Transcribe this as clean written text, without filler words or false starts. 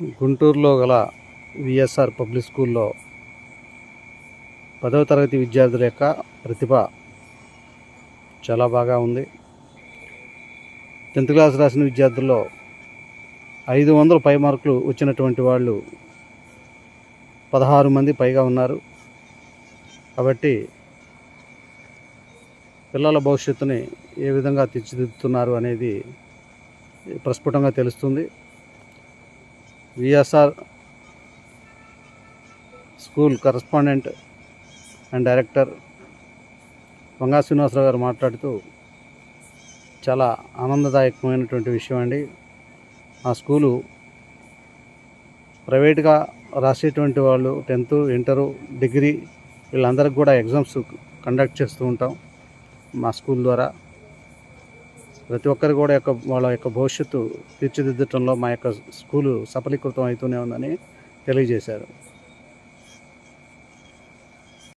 గుంటూరులో గల VSR public స్కూల్లో 10వ తరగతి విద్యార్థుల యొక్క ప్రతిభ చాలా బాగా ఉంది. 10th క్లాస్ రాసిన విద్యార్థుల్లో 500 పై మార్కులు వచ్చినటువంటి వాళ్ళు 16 మంది పైగా ఉన్నారు. కాబట్టి పిల్లల భవిష్యత్తుని ఏ విధంగా తీర్చిదిద్దుతున్నారు అనేది ప్రస్ఫుటంగా తెలుస్తుంది. VSR school correspondent and director Vanga Srinivasarao గారు మాట్లాడుతూ చాలా ఆనందదాయకమైనటువంటి విషయం అండి. ఆ స్కూలు ప్రైవేట్గా రాసేటువంటి వాళ్ళు 10th, ఇంటరు, డిగ్రీ వీళ్ళందరికీ కూడా ఎగ్జామ్స్ కండక్ట్ చేస్తూ ఉంటాం మా స్కూల్ ద్వారా. ప్రతి ఒక్కరు కూడా వాళ్ళ యొక్క భవిష్యత్తు తీర్చిదిద్దటంలో మా యొక్క స్కూలు సఫలీకృతం అవుతూనే ఉందని తెలియజేశారు.